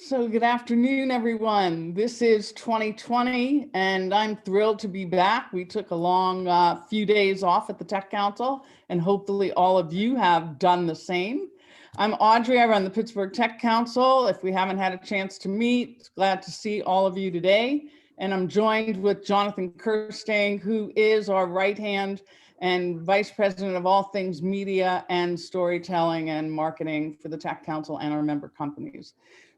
So good afternoon, everyone. This is 2020, and I'm thrilled to be back. We took a long few days off at the Tech Council, and hopefully all of you have done the same. I'm Audrey. I run the Pittsburgh Tech Council. If we haven't had a chance to meet, glad to see all of you today. And I'm joined with Jonathan Kirstang, who is our right hand and Vice President of all things media and storytelling and marketing for the Tech Council and our member companies.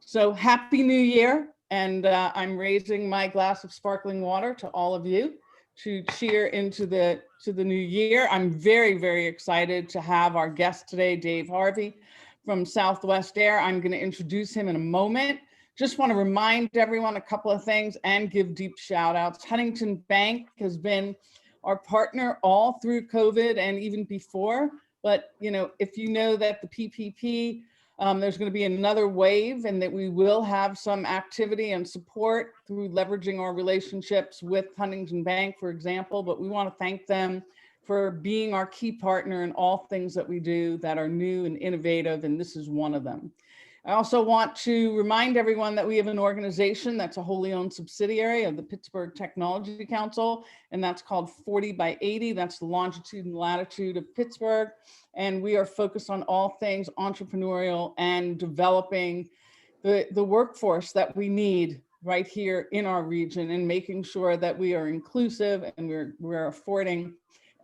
So happy New Year, and I'm raising my glass of sparkling water to all of you to cheer into the new year. I'm very, very excited to have our guest today, Dave Harvey from Southwest Air. I'm going to introduce him in a moment. Just want to remind everyone a couple of things and give deep shout outs. Huntington Bank has been our partner all through COVID and even before. But if you know that the PPP, there's going to be another wave, and that we will have some activity and support through leveraging our relationships with Huntington Bank, for example. But we want to thank them for being our key partner in all things that we do that are new and innovative, and this is one of them. I also want to remind everyone that we have an organization that's a wholly owned subsidiary of the Pittsburgh Technology Council, and that's called 40 by 80. That's the longitude and latitude of Pittsburgh. And we are focused on all things entrepreneurial and developing the workforce that we need right here in our region, and making sure that we are inclusive and we're affording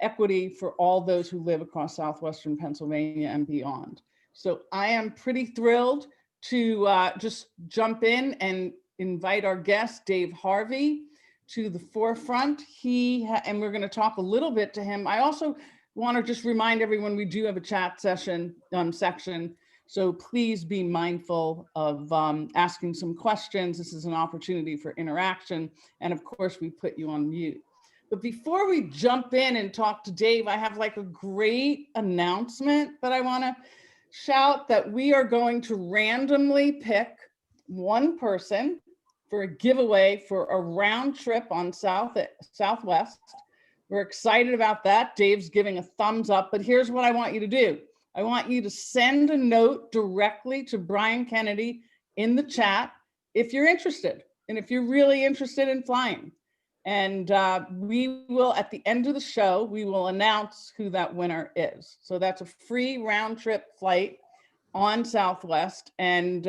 equity for all those who live across southwestern Pennsylvania and beyond. So I am pretty thrilled to just jump in and invite our guest, Dave Harvey, to the forefront. And we're going to talk a little bit to him. I also want to just remind everyone we do have a chat section section. So please be mindful of asking some questions. This is an opportunity for interaction. And of course, we put you on mute. But before we jump in and talk to Dave, I have like a great announcement that I want to shout, that we are going to randomly pick one person for a giveaway for a round trip on Southwest. We're excited about that. Dave's giving a thumbs up, but here's what I want you to do. I want you to send a note directly to Brian Kennedy in the chat if you're interested, and if you're really interested in flying. And we will, at the end of the show, we will announce who that winner is. So that's a free round trip flight on Southwest. And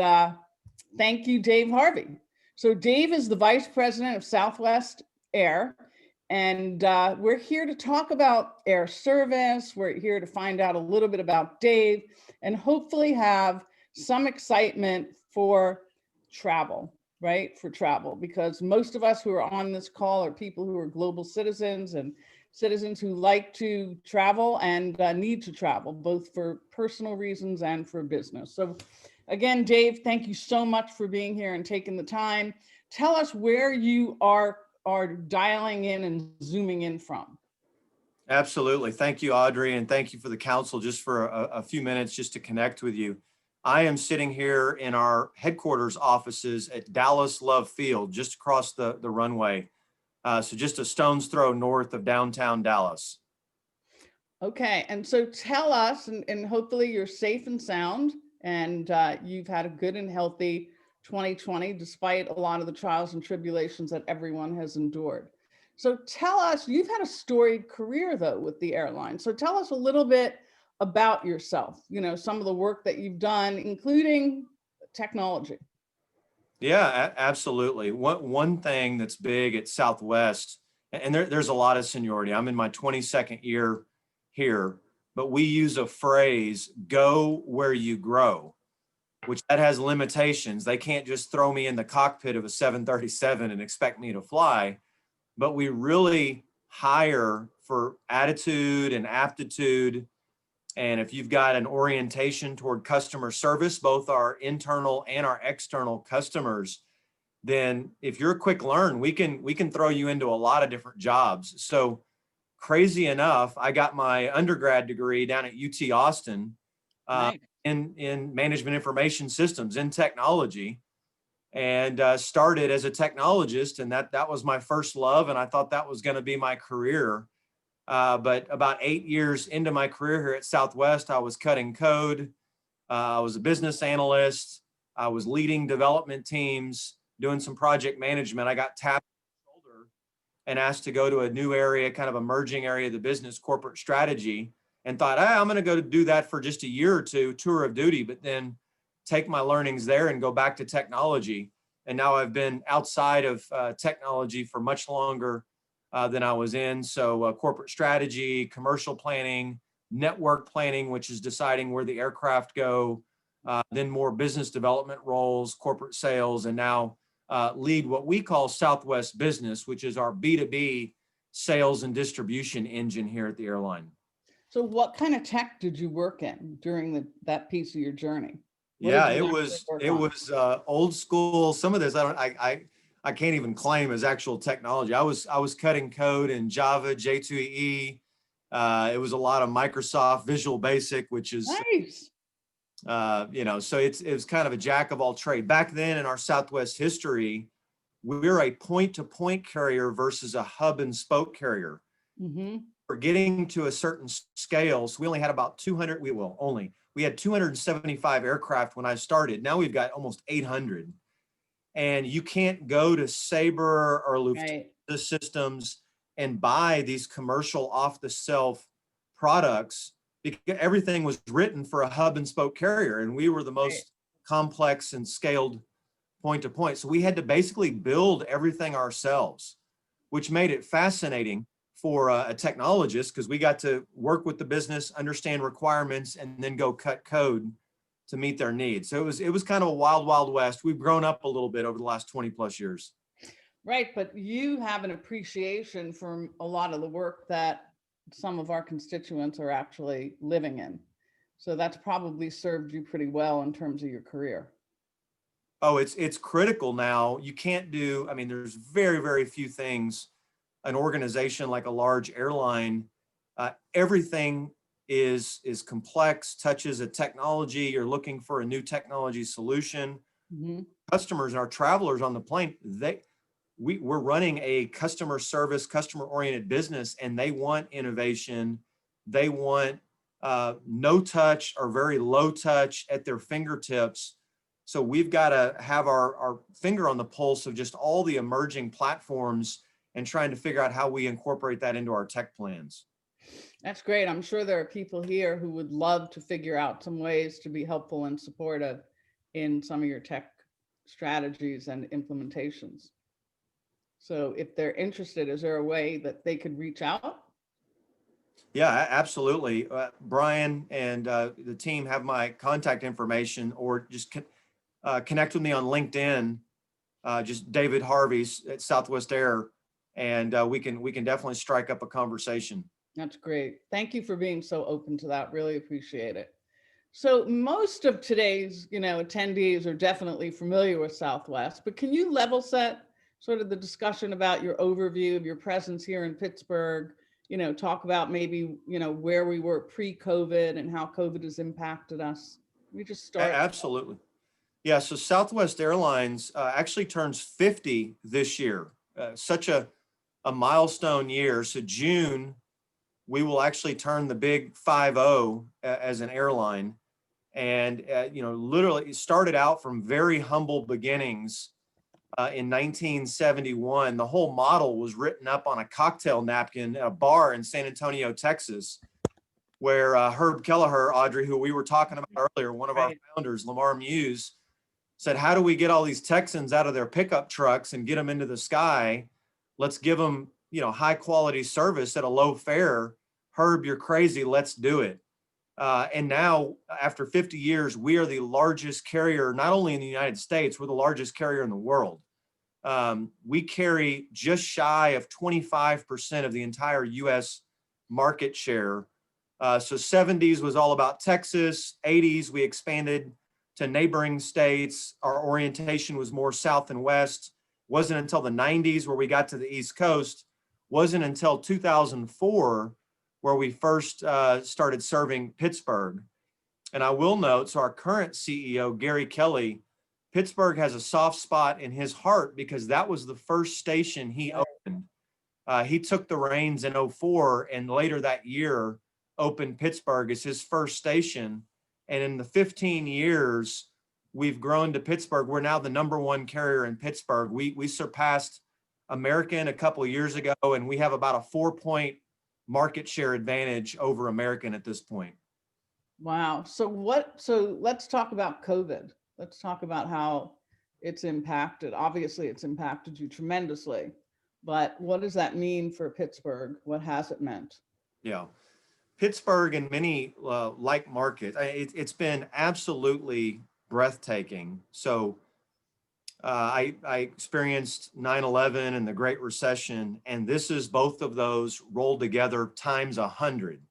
thank you, Dave Harvey. So Dave is the Vice President of Southwest Air. And we're here to talk about air service. We're here to find out a little bit about Dave and hopefully have some excitement for travel. Right, for travel, because most of us who are on this call are people who are global citizens and citizens who like to travel and need to travel, both for personal reasons and for business. So again, Dave, thank you so much for being here and taking the time. Tell us where you are dialing in and zooming in from. Absolutely. Thank you, Audrey, and thank you for the council just for a few minutes just to connect with you. I am sitting here in our headquarters offices at Dallas Love Field, just across the runway. So just a stone's throw north of downtown Dallas. Okay, and so tell us, and hopefully you're safe and sound, and you've had a good and healthy 2020, despite a lot of the trials and tribulations that everyone has endured. So tell us, you've had a storied career though with the airline. So tell us a little bit about yourself, some of the work that you've done, including technology. Yeah, absolutely. One thing that's big at Southwest, and there's a lot of seniority. I'm in my 22nd year here, but we use a phrase, go where you grow, which that has limitations. They can't just throw me in the cockpit of a 737 and expect me to fly, but we really hire for attitude and aptitude. And if you've got an orientation toward customer service, both our internal and our external customers, then if you're a quick learn, we can throw you into a lot of different jobs. So crazy enough, I got my undergrad degree down at UT Austin Nice. in management information systems, in technology, and started as a technologist. And that was my first love. And I thought that was going to be my career. But about 8 years into my career here at Southwest, I was cutting code. I was a business analyst. I was leading development teams, doing some project management. I got tapped on the shoulder and asked to go to a new area, kind of emerging area of the business, corporate strategy, and thought, I'm going to go to do that for just a year or two, tour of duty, but then take my learnings there and go back to technology. And now I've been outside of technology for much longer than I was in. So corporate strategy, commercial planning, network planning, which is deciding where the aircraft go, then more business development roles, corporate sales, and now lead what we call Southwest Business, which is our B2B sales and distribution engine here at the airline. So what kind of tech did you work in during that piece of your journey? Yeah, it was old school. Some of this I can't even claim as actual technology. I was cutting code in Java, J2EE. It was a lot of Microsoft Visual Basic, which is nice. So it was kind of a jack of all trade. Back then in our Southwest history, we're a point-to-point carrier versus a hub and spoke carrier. Mm-hmm. We're getting to a certain scale, so we only had about 200. We had 275 aircraft when I started. Now we've got almost 800, and you can't go to Sabre or Lufthansa systems and buy these commercial off-the-shelf products because everything was written for a hub and spoke carrier, and we were the most complex and scaled point to point. So we had to basically build everything ourselves, which made it fascinating for a technologist because we got to work with the business, understand requirements, and then go cut code to meet their needs. So it was kind of a wild, wild west. We've grown up a little bit over the last 20 plus years. Right, but you have an appreciation for a lot of the work that some of our constituents are actually living in. So that's probably served you pretty well in terms of your career. Oh, it's critical now. You can't do, there's very, very few things an organization like a large airline, everything is complex, touches a technology. You're looking for a new technology solution. Mm-hmm. Customers and our travelers on the plane, we're running a customer service, customer oriented business, and they want innovation. They want no touch or very low touch at their fingertips. So we've got to have our finger on the pulse of just all the emerging platforms and trying to figure out how we incorporate that into our tech plans. That's great. I'm sure there are people here who would love to figure out some ways to be helpful and supportive in some of your tech strategies and implementations. So if they're interested, is there a way that they could reach out? Yeah, absolutely. Brian and the team have my contact information, or just connect with me on LinkedIn, just David Harvey at Southwest Air, and we can definitely strike up a conversation. That's great. Thank you for being so open to that. Really appreciate it. So most of today's, attendees are definitely familiar with Southwest, but can you level set sort of the discussion about your overview of your presence here in Pittsburgh? Talk about maybe, where we were pre-COVID and how COVID has impacted us. We just start. Absolutely. Yeah. So Southwest Airlines actually turns 50 this year. Such a milestone year. So June, we will actually turn the big 50 as an airline. And, literally it started out from very humble beginnings in 1971. The whole model was written up on a cocktail napkin at a bar in San Antonio, Texas, where Herb Kelleher, Audrey, who we were talking about earlier, one of our founders, Lamar Muse, said, how do we get all these Texans out of their pickup trucks and get them into the sky? Let's give them, high quality service at a low fare. Herb, you're crazy. Let's do it. And now, after 50 years, we are the largest carrier, not only in the United States, we're the largest carrier in the world. We carry just shy of 25% of the entire U.S. market share. So 70s was all about Texas. 80s, we expanded to neighboring states. Our orientation was more south and west. Wasn't until the 90s where we got to the East Coast. Wasn't until 2004 where we first started serving Pittsburgh. And I will note, so our current CEO, Gary Kelly, Pittsburgh has a soft spot in his heart because that was the first station he opened. He took the reins in 2004 and later that year opened Pittsburgh as his first station. And in the 15 years, we've grown to Pittsburgh. We're now the #1 carrier in Pittsburgh. We surpassed American a couple of years ago, and we have about a 4-point market share advantage over American at this point. Wow. So let's talk about COVID. Let's talk about how it's impacted. Obviously, it's impacted you tremendously, but what does that mean for Pittsburgh? What has it meant? Yeah. Pittsburgh and many like markets, it's been absolutely breathtaking. So I experienced 9/11 and the Great Recession, and this is both of those rolled together times 100.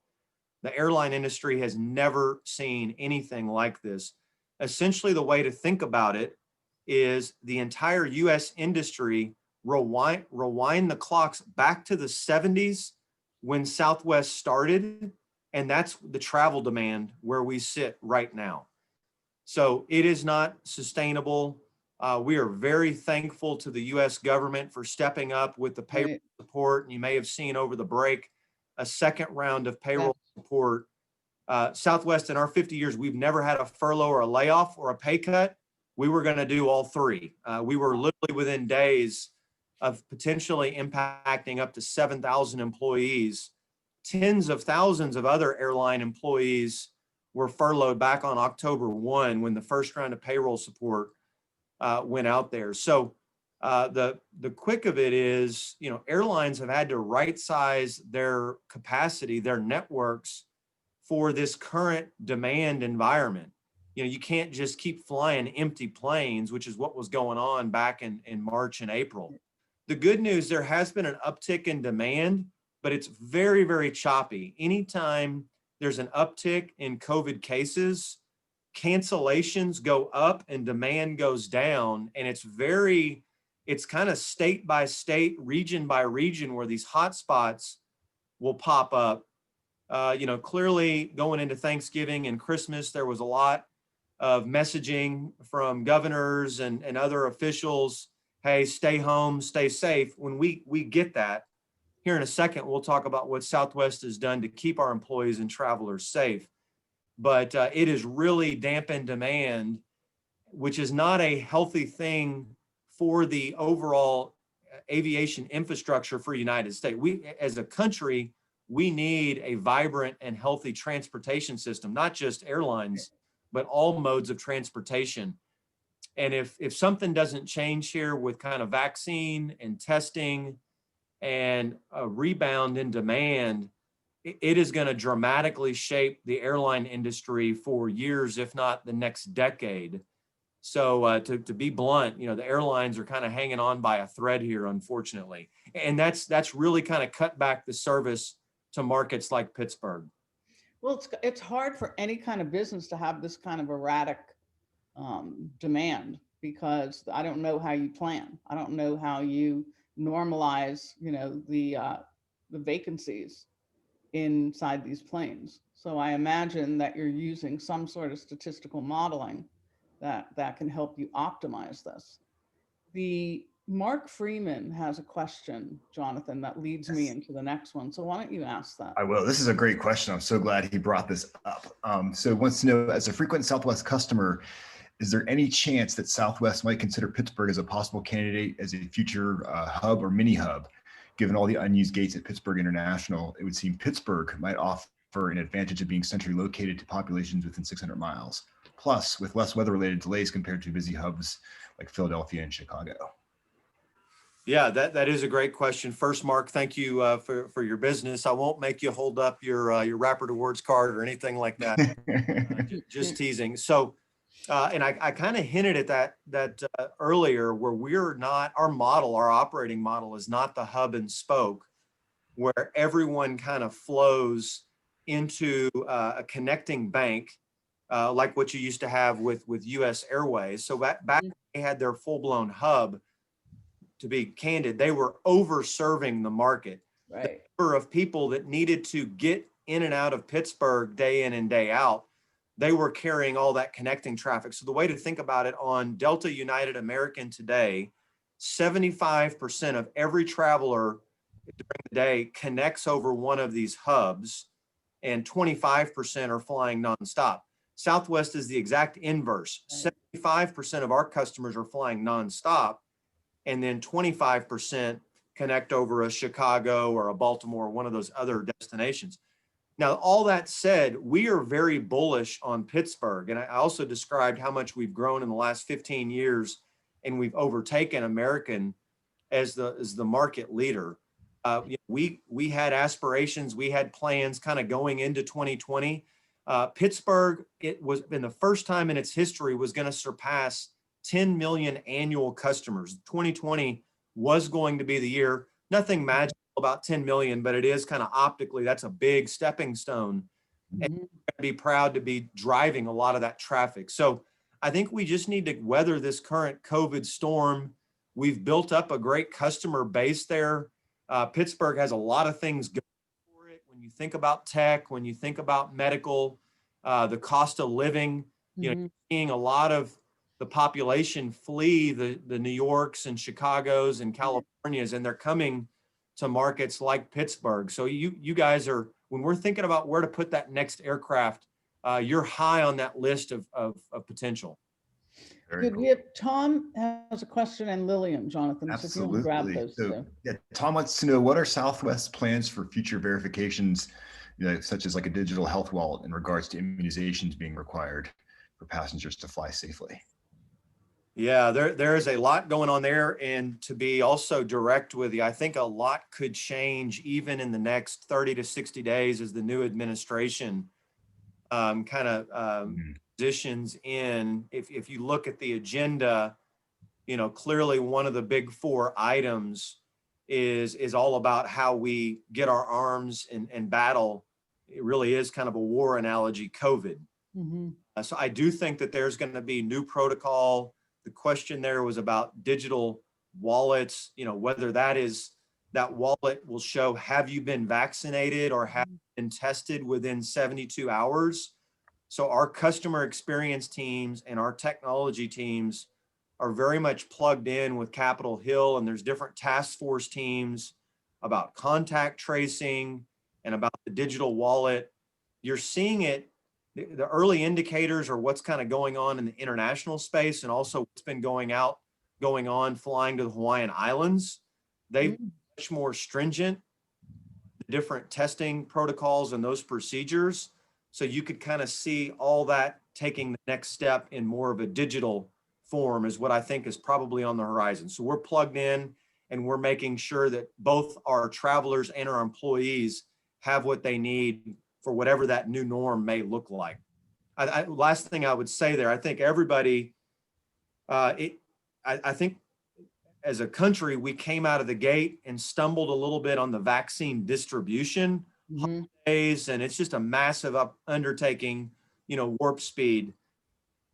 The airline industry has never seen anything like this. Essentially, the way to think about it is the entire US industry rewind the clocks back to the 70s when Southwest started, and that's the travel demand where we sit right now. So it is not sustainable. We are very thankful to the US government for stepping up with the payroll support. And you may have seen over the break a second round of payroll support. Southwest, in our 50 years, we've never had a furlough or a layoff or a pay cut. We were going to do all three. We were literally within days of potentially impacting up to 7,000 employees. Tens of thousands of other airline employees were furloughed back on October 1 when the first round of payroll support went out there. So the quick of it is, airlines have had to right size their capacity, their networks for this current demand environment. You can't just keep flying empty planes, which is what was going on back in March and April. The good news, there has been an uptick in demand, but it's very, very choppy. Anytime there's an uptick in COVID cases, cancellations go up and demand goes down. And it's kind of state by state, region by region where these hotspots will pop up. Clearly going into Thanksgiving and Christmas, there was a lot of messaging from governors and other officials. Hey, stay home, stay safe. When we get that, here in a second, we'll talk about what Southwest has done to keep our employees and travelers safe. But it has really dampened demand, which is not a healthy thing for the overall aviation infrastructure for United States. We, as a country, we need a vibrant and healthy transportation system, not just airlines, but all modes of transportation. And if something doesn't change here with kind of vaccine and testing and a rebound in demand, it is going to dramatically shape the airline industry for years, if not the next decade. So to be blunt, the airlines are kind of hanging on by a thread here, unfortunately. And that's really kind of cut back the service to markets like Pittsburgh. Well, it's hard for any kind of business to have this kind of erratic demand, because I don't know how you plan. I don't know how you normalize, the vacancies inside these planes. So I imagine that you're using some sort of statistical modeling that can help you optimize this. The Mark Freeman has a question, Jonathan, that leads me into the next one. So why don't you ask that? I will. This is a great question. I'm so glad he brought this up. So wants to know, as a frequent Southwest customer, is there any chance that Southwest might consider Pittsburgh as a possible candidate as a future hub or mini hub? Given all the unused gates at Pittsburgh International, it would seem Pittsburgh might offer an advantage of being centrally located to populations within 600 miles, plus with less weather-related delays compared to busy hubs like Philadelphia and Chicago. Yeah, that is a great question. First, Mark, thank you for your business. I won't make you hold up your Rapid Awards card or anything like that. Just teasing. So, and I kind of hinted at that earlier, where we're not, our operating model is not the hub and spoke, where everyone kind of flows into a connecting bank, like what you used to have with US Airways. So back when they had their full-blown hub, to be candid, they were over-serving the market. Right. The number of people that needed to get in and out of Pittsburgh day in and day out, they were carrying all that connecting traffic. So the way to think about it, on Delta, United, American today, 75% of every traveler during the day connects over one of these hubs, and 25% are flying nonstop. Southwest is the exact inverse. 75% of our customers are flying nonstop, and then 25% connect over a Chicago or a Baltimore, one of those other destinations. Now, all that said, we are very bullish on Pittsburgh. And I also described how much we've grown in the last 15 years, and we've overtaken American as the market leader. We had aspirations, we had plans kind of going into 2020. Pittsburgh, it was been the first time in its history was going to surpass 10 million annual customers. 2020 was going to be the year. Nothing magical about 10 million, but it is kind of optically, that's a big stepping stone. And I'd be proud to be driving a lot of that traffic. So I think we just need to weather this current COVID storm. We've built up a great customer base there. Pittsburgh has a lot of things going for it. When you think about tech, when you think about medical, the cost of living, you know, seeing a lot of the population flee the New Yorks and Chicagos and Californias, and they're coming to markets like Pittsburgh. So you guys are, when we're thinking about where to put that next aircraft, you're high on that list of potential. Very Good. cool. We have Tom has a question and Lillian, Jonathan. So if you want to grab Absolutely. those So, two. yeah, Tom wants to know, what are Southwest's plans for future verifications, you know, such as like a digital health wallet in regards to immunizations being required for passengers to fly safely? Yeah, there is a lot going on there. And to be also direct with you, I think a lot could change even in the next 30 to 60 days as the new administration positions in. If you look at the agenda, you know, clearly one of the big four items is all about how we get our arms and battle. It really is kind of a war analogy, COVID. So I do think that there's going to be new protocol. The question there was about digital wallets, you know, whether that wallet will show, have you been vaccinated or have you been tested within 72 hours? So our customer experience teams and our technology teams are very much plugged in with Capitol Hill, and there's different task force teams about contact tracing and about the digital wallet. You're seeing it. The early indicators are what's kind of going on in the international space, and also what's been going on flying to the Hawaiian Islands. They've been much more stringent, different testing protocols and those procedures. So you could kind of see all that taking the next step in more of a digital form is what I think is probably on the horizon. So we're plugged in, and we're making sure that both our travelers and our employees have what they need for whatever that new norm may look like. Last thing I would say there, I think everybody, I think as a country, we came out of the gate and stumbled a little bit on the vaccine distribution days, and it's just a massive undertaking, you know, warp speed.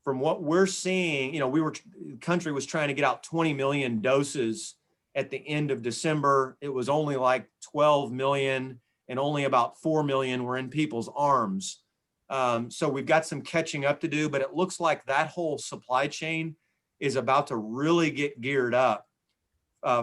From what we're seeing, you know, the country was trying to get out 20 million doses at the end of December. It was only like 12 million, and only about 4 million were in people's arms. So we've got some catching up to do, but it looks like that whole supply chain is about to really get geared up.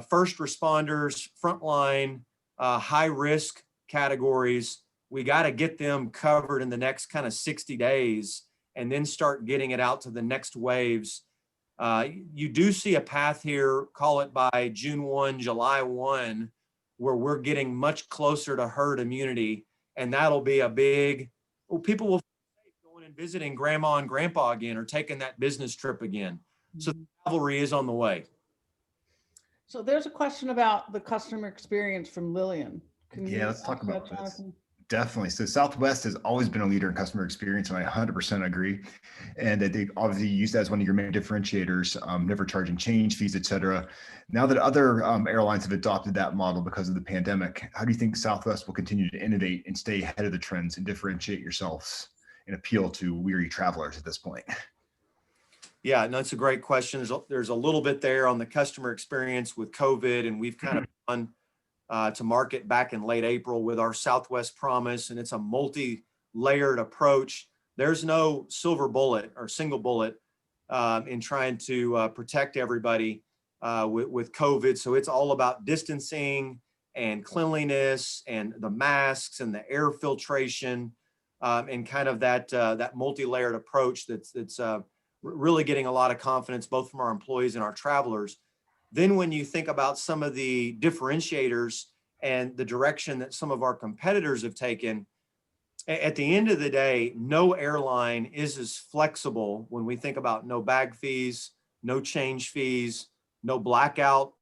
First responders, frontline, high risk categories, we got to get them covered in the next kind of 60 days and then start getting it out to the next waves. You do see a path here, call it by June 1, July 1, where we're getting much closer to herd immunity. And that'll be a big, people will be going and visiting grandma and grandpa again, or taking that business trip again. So the cavalry is on the way. So there's a question about the customer experience from Lillian. Yeah, let's talk about this. Definitely. So Southwest has always been a leader in customer experience, and I 100% agree. And that they obviously use that as one of your main differentiators, never charging change fees, et cetera. Now that other airlines have adopted that model because of the pandemic, how do you think Southwest will continue to innovate and stay ahead of the trends and differentiate yourselves and appeal to weary travelers at this point? Yeah, no, it's a great question. There's a little bit there on the customer experience with COVID, and we've kind of gone to market back in late April with our Southwest Promise, and it's a multi-layered approach. There's no silver bullet or single bullet in trying to protect everybody with COVID. So it's all about distancing and cleanliness and the masks and the air filtration. and kind of that multi-layered approach that's really getting a lot of confidence both from our employees and our travelers. Then when you think about some of the differentiators and the direction that some of our competitors have taken, at the end of the day, no airline is as flexible when we think about no bag fees, no change fees, no blackout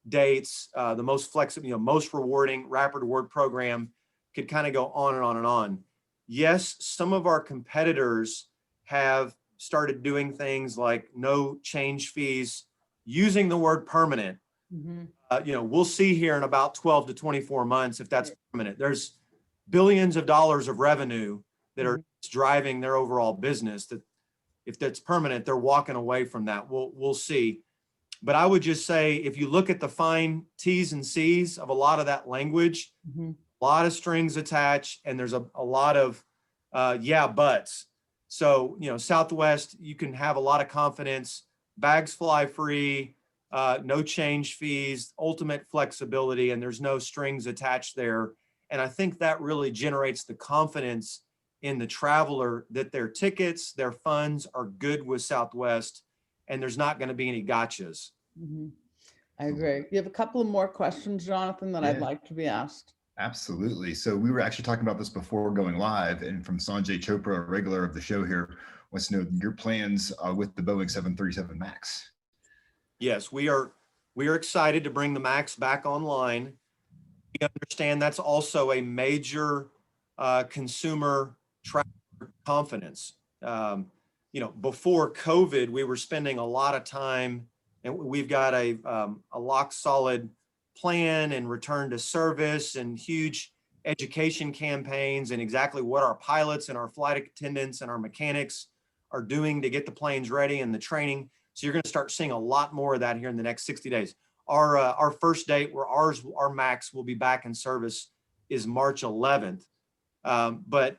dates, the most flexible, most rewarding rapid reward program, could kind of go on and on and on. Yes, some of our competitors have started doing things like no change fees, using the word permanent. We'll see here in about 12 to 24 months if that's permanent. There's billions of dollars of revenue that are driving their overall business, that if that's permanent, they're walking away from that. We'll see. But I would just say, if you look at the fine T's and C's of a lot of that language, a lot of strings attached, and there's a lot of yeah, buts. So, Southwest, you can have a lot of confidence, bags fly free, no change fees, ultimate flexibility, and there's no strings attached there. And I think that really generates the confidence in the traveler that their tickets, their funds are good with Southwest, and there's not going to be any gotchas. I agree. You have a couple of more questions, Jonathan, that I'd like to be asked. Absolutely. So we were actually talking about this before going live, and from Sanjay Chopra, a regular of the show here, wants to know your plans with the Boeing 737 MAX. Yes, we are excited to bring the MAX back online. We understand that's also a major consumer traveler confidence. Before COVID, we were spending a lot of time, and we've got a lock solid plan and return to service and huge education campaigns and exactly what our pilots and our flight attendants and our mechanics are doing to get the planes ready and the training. So you're going to start seeing a lot more of that here in the next 60 days. Our first date where our MAX will be back in service is March 11th. But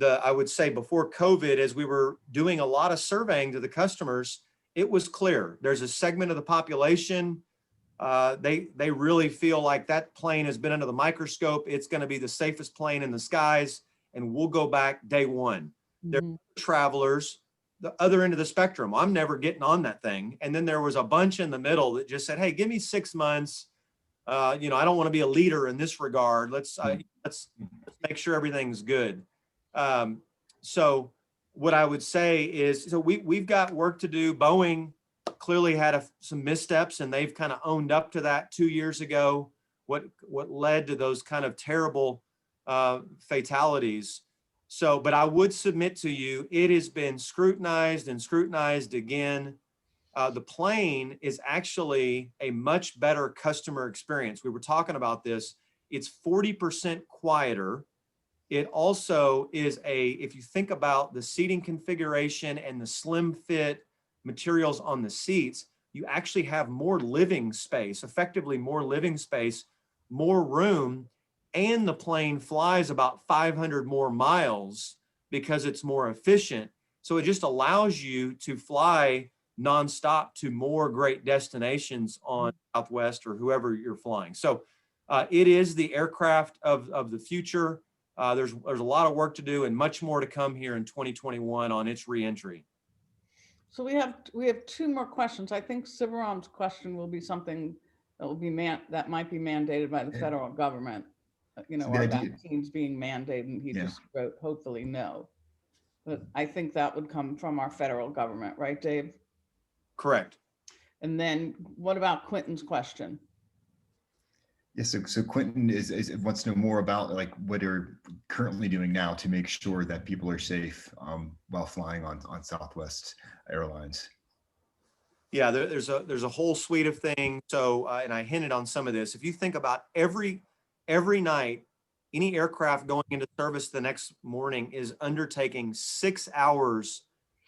I would say before COVID, as we were doing a lot of surveying to the customers, it was clear there's a segment of the population, they really feel like that plane has been under the microscope. It's going to be the safest plane in the skies, and we'll go back day one. There are travelers, the other end of the spectrum. I'm never getting on that thing. And then there was a bunch in the middle that just said, hey, give me 6 months. I don't want to be a leader in this regard. Let's make sure everything's good. So what I would say is, so we've got work to do. Boeing clearly had some missteps, and they've kind of owned up to that 2 years ago, what led to those kind of terrible fatalities. So, but I would submit to you, it has been scrutinized and scrutinized again. The plane is actually a much better customer experience. We were talking about this. It's 40% quieter. It also is if you think about the seating configuration and the slim fit materials on the seats, you actually have more living space, effectively more living space, more room, and the plane flies about 500 more miles because it's more efficient. So it just allows you to fly nonstop to more great destinations on Southwest or whoever you're flying. So it is the aircraft of the future. There's a lot of work to do and much more to come here in 2021 on its reentry. So we have two more questions. I think Sivaram's question will be something that will be that might be mandated by the federal government. Our vaccines being mandated, and he just wrote, hopefully no. But I think that would come from our federal government, right, Dave? Correct. And then what about Quentin's question? Yes, so Quentin wants to know more about like what you're currently doing now to make sure that people are safe while flying on Southwest Airlines. Yeah, there's a whole suite of things. So, and I hinted on some of this. If you think about every night, any aircraft going into service the next morning is undertaking 6 hours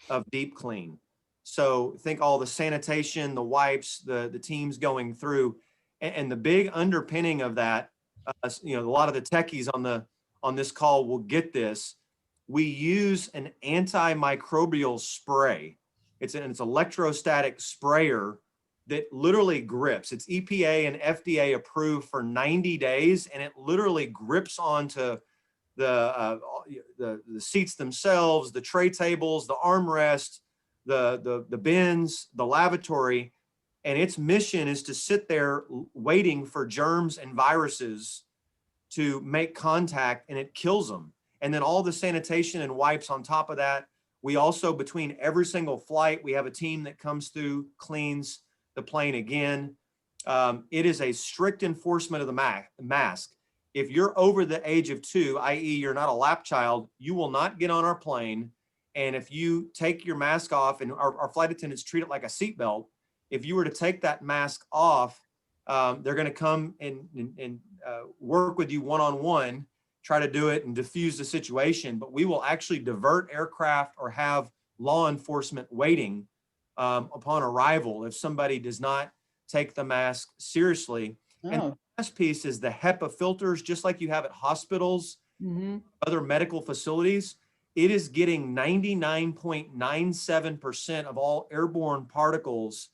of deep clean. So think all the sanitation, the wipes, the teams going through, and the big underpinning of that, a lot of the techies on this call will get this. We use an antimicrobial spray. It's an electrostatic sprayer that literally grips. It's EPA and FDA approved for 90 days, and it literally grips onto the seats themselves, the tray tables, the armrest, the bins, the lavatory. And its mission is to sit there waiting for germs and viruses to make contact, and it kills them. And then all the sanitation and wipes on top of that. We also, between every single flight, we have a team that comes through, cleans the plane again. It is a strict enforcement of the mask. If you're over the age of 2, i.e. you're not a lap child, you will not get on our plane. And if you take your mask off, and our flight attendants treat it like a seatbelt, if you were to take that mask off, they're going to come and work with you one-on-one, try to do it and diffuse the situation. But we will actually divert aircraft or have law enforcement waiting upon arrival if somebody does not take the mask seriously. Oh. And the last piece is the HEPA filters, just like you have at hospitals, other medical facilities. It is getting 99.97% of all airborne particles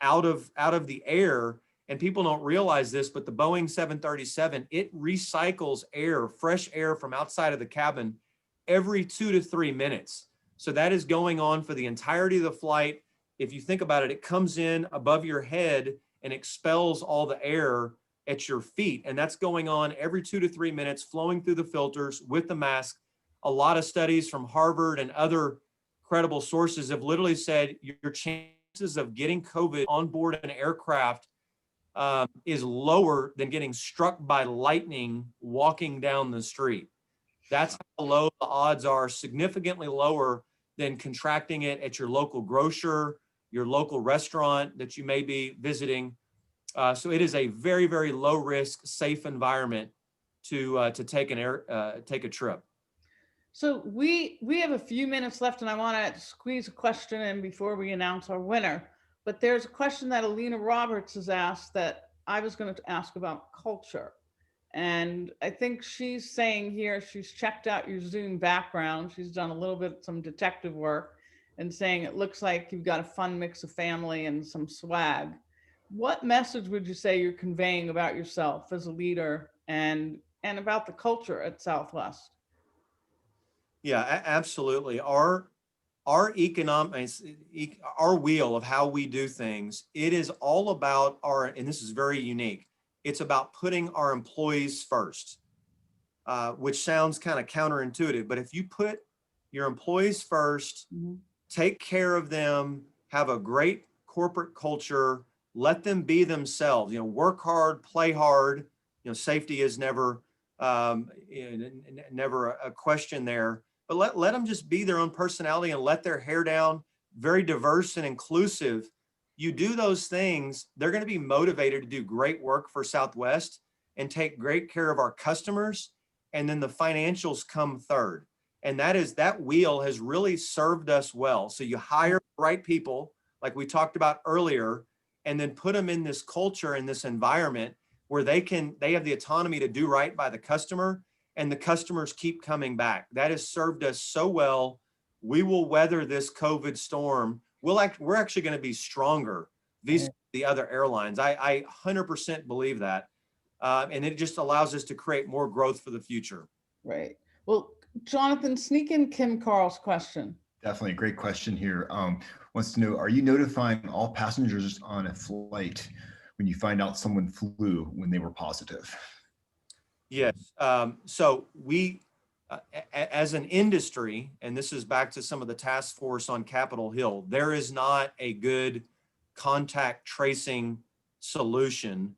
out of the air. And people don't realize this, but the Boeing 737, it recycles air, fresh air from outside of the cabin every 2 to 3 minutes. So that is going on for the entirety of the flight. If you think about it, it comes in above your head and expels all the air at your feet. And that's going on every 2 to 3 minutes, flowing through the filters with the mask. A lot of studies from Harvard and other credible sources have literally said your chances of getting COVID on board an aircraft is lower than getting struck by lightning walking down the street. That's how low the odds are, significantly lower than contracting it at your local grocer, your local restaurant that you may be visiting. So it is a very, very low risk, safe environment to take a trip. So we have a few minutes left, and I want to squeeze a question in before we announce our winner. But there's a question that Alina Roberts has asked that I was going to ask about culture. And I think she's saying here, she's checked out your Zoom background. She's done a little bit, some detective work, and saying it looks like you've got a fun mix of family and some swag. What message would you say you're conveying about yourself as a leader and about the culture at Southwest? Yeah, absolutely. Our economics, our wheel of how we do things, it is all about and this is very unique, it's about putting our employees first, which sounds kind of counterintuitive, but if you put your employees first, take care of them, have a great corporate culture, let them be themselves, work hard, play hard, safety is never a question there. But let them just be their own personality and let their hair down, very diverse and inclusive. You do those things, they're going to be motivated to do great work for Southwest and take great care of our customers. And then the financials come third. And that wheel has really served us well. So you hire the right people, like we talked about earlier, and then put them in this culture, in this environment where they have the autonomy to do right by the customer. And the customers keep coming back. That has served us so well. We will weather this COVID storm. We're actually going to be stronger vis-a-vis the other airlines. I 100% believe that. And it just allows us to create more growth for the future. Right. Well, Jonathan, sneak in Kim Carl's question. Definitely a great question here. Wants to know, are you notifying all passengers on a flight when you find out someone flew when they were positive? Yes. So we, as an industry, and this is back to some of the task force on Capitol Hill, there is not a good contact tracing solution,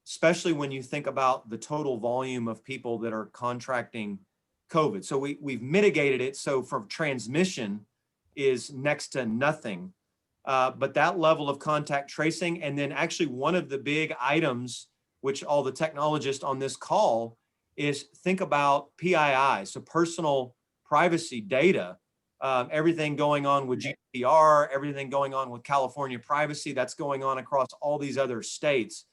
especially when you think about the total volume of people that are contracting COVID. So we've mitigated it. So from transmission is next to nothing. But that level of contact tracing, and then actually one of the big items which all the technologists on this call is think about PII, so personal privacy data, everything going on with GDPR, everything going on with California privacy, that's going on across all these other states.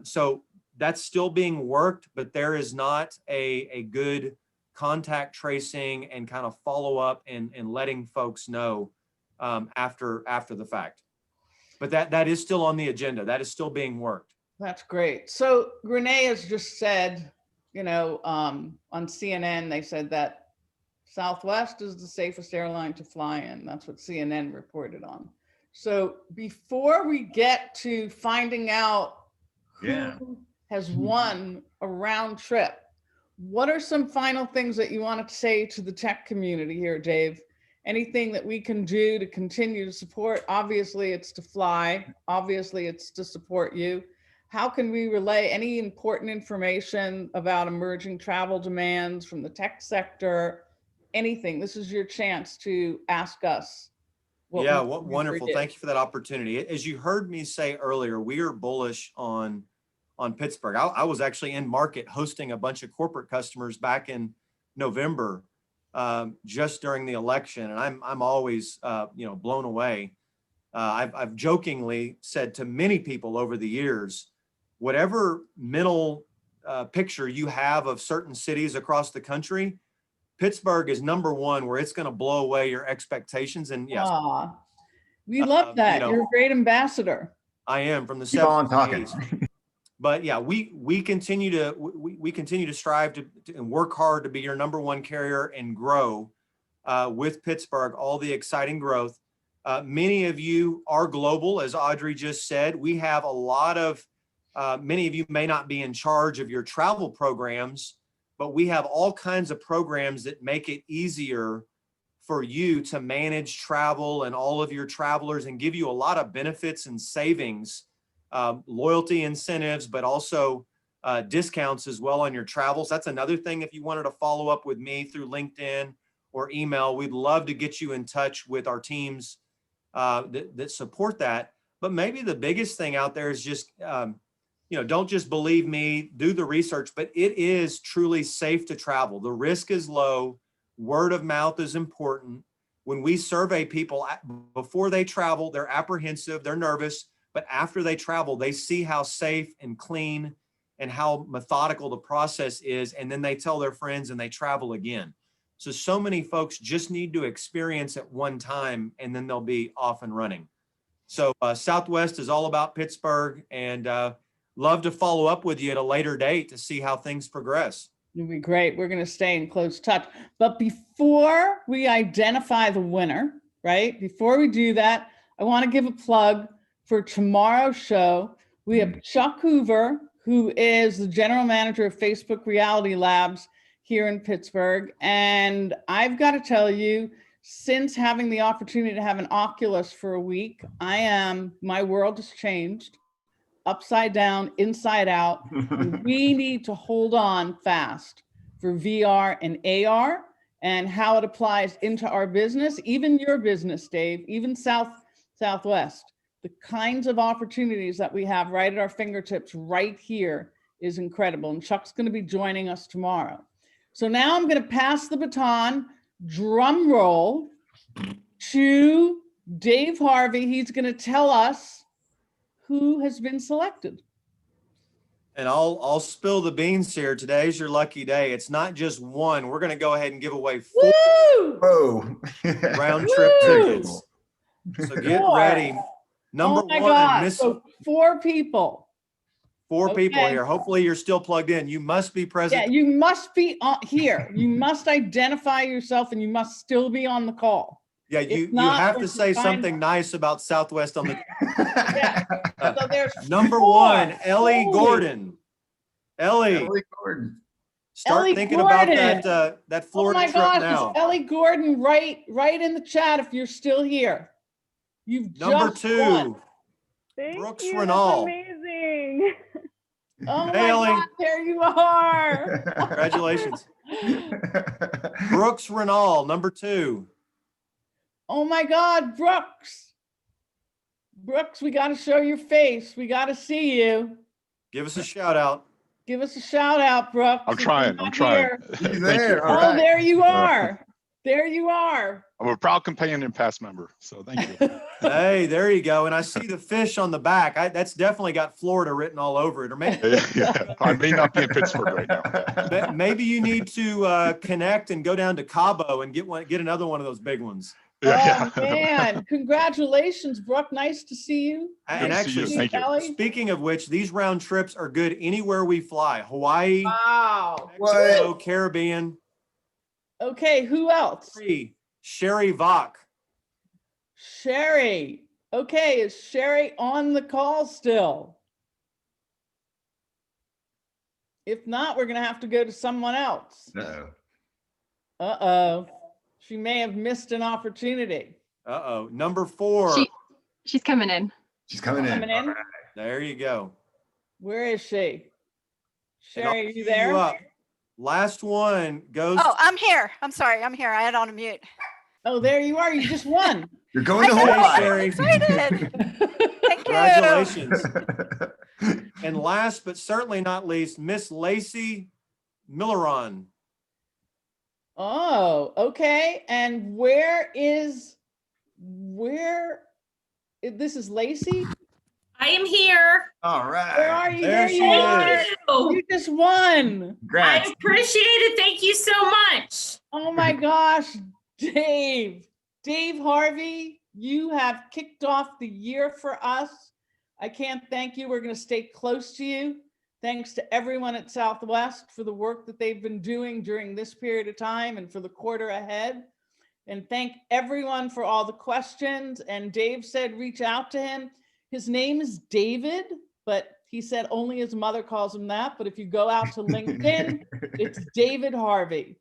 So that's still being worked, but there is not a good contact tracing and kind of follow up and letting folks know after the fact. But that is still on the agenda. That is still being worked. That's great. So Renee has just said, on CNN, they said that Southwest is the safest airline to fly in. That's what CNN reported on. So before we get to finding out who Yeah. has won a round trip, what are some final things that you want to say to the tech community here, Dave? Anything that we can do to continue to support? Obviously, it's to fly. Obviously, it's to support you. How can we relay any important information about emerging travel demands from the tech sector? Anything. This is your chance to ask us. Yeah, wonderful. Thank you for that opportunity. As you heard me say earlier, we are bullish on Pittsburgh. I was actually in market hosting a bunch of corporate customers back in November, just during the election, and I'm always blown away. I've jokingly said to many people over the years, whatever mental picture you have of certain cities across the country, Pittsburgh is number one where it's going to blow away your expectations. And yes, we love that. You're a great ambassador. I am from the Keep on talking. But yeah, we continue to strive to and work hard to be your number one carrier and grow with Pittsburgh, all the exciting growth. Many of you are global, as Audrey just said. We have a lot of, many of you may not be in charge of your travel programs, but we have all kinds of programs that make it easier for you to manage travel and all of your travelers and give you a lot of benefits and savings, loyalty incentives, but also discounts as well on your travels. That's another thing. If you wanted to follow up with me through LinkedIn or email, we'd love to get you in touch with our teams that support that. But maybe the biggest thing out there is just, don't just believe me, do the research, but it is truly safe to travel. The risk is low. Word of mouth is important. When we survey people before they travel, they're apprehensive, they're nervous, but after they travel, they see how safe and clean and how methodical the process is. And then they tell their friends and they travel again. So many folks just need to experience it one time and then they'll be off and running. So Southwest is all about Pittsburgh, and love to follow up with you at a later date to see how things progress. It'll be great. We're going to stay in close touch. But before we identify the winner, right? Before we do that, I want to give a plug for tomorrow's show. We have Chuck Hoover, who is the general manager of Facebook Reality Labs here in Pittsburgh. And I've got to tell you, since having the opportunity to have an Oculus for a week, my world has changed. Upside down, inside out. We need to hold on fast for VR and AR and how it applies into our business, even your business, Dave, even Southwest. The kinds of opportunities that we have right at our fingertips right here is incredible. And Chuck's going to be joining us tomorrow. So now I'm going to pass the baton, drum roll, to Dave Harvey. He's going to tell us who has been selected. And I'll spill the beans here. Today's your lucky day. It's not just one. We're going to go ahead and give away 4 round trip tickets. So get ready. Number one. God. So 4 people. 4 people here. Hopefully you're still plugged in. You must be present. Yeah, you must be here. You must identify yourself and you must still be on the call. Yeah, you have to say something nice about Southwest on the. Yeah. So there's number 1, Ellie Gordon. Ellie Gordon. Start thinking about that Florida trip now. Oh my gosh, it's Ellie Gordon right in the chat if you're still here. You've number just 2, won. Brooks Thank you. Renal. That's amazing. Oh my Ellie. God, there you are. Congratulations. Brooks Renal, number 2. Oh my God, Brooks. Brooks, we got to show your face. We got to see you. Give us a shout out. Give us a shout out, Brooks. I'm trying. He's there. All Oh, right. there you are. There you are. I'm a proud companion and past member, so thank you. Hey, there you go. And I see the fish on the back. That's definitely got Florida written all over it. Or maybe, Yeah, I may not be in Pittsburgh right now. maybe you need to connect and go down to Cabo and get another one of those big ones. Yeah, Oh, man, congratulations, Brooke. Nice to see you. And Good to see you. actually, Thank you. Kelly. speaking of which, these round trips are good anywhere we fly. Hawaii, Wow. Mexico, Caribbean. Okay, who else? Free. Sherry Vach. Sherry. Okay, is Sherry on the call still? If not, we're going to have to go to someone else. Uh-oh. Uh-oh. She may have missed an opportunity. Uh-oh. Number 4. She's coming in. She's coming in. Coming in? All right. There you go. Where is she? And I'll Sherry, are you cue there? up. Last one goes. Oh, I'm here. I'm sorry. I'm here. I had on a mute. Oh, there you are. You just won. You're going to I know, Hawaii. I'm Sherry. excited. Thank you. Congratulations. And last but certainly not least, Miss Lacey Milleron. Oh, okay. And this is Lacey? I am here. All Where right. are you? There you she are. is. You just won. Congrats. I appreciate it. Thank you so much. Oh my gosh, Dave. Dave Harvey, you have kicked off the year for us. I can't thank you. We're going to stay close to you. Thanks to everyone at Southwest for the work that they've been doing during this period of time and for the quarter ahead. And thank everyone for all the questions. And Dave said, reach out to him. His name is David, but he said only his mother calls him that. But if you go out to LinkedIn, it's David Harvey.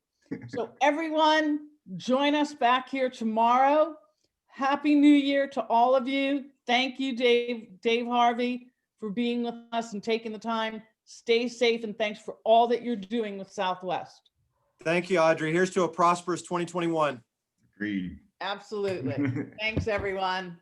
So everyone, join us back here tomorrow. Happy New Year to all of you. Thank you, Dave Harvey, for being with us and taking the time. Stay safe, and thanks for all that you're doing with Southwest. Thank you, Audrey. Here's to a prosperous 2021. Agreed. Absolutely. Thanks, everyone.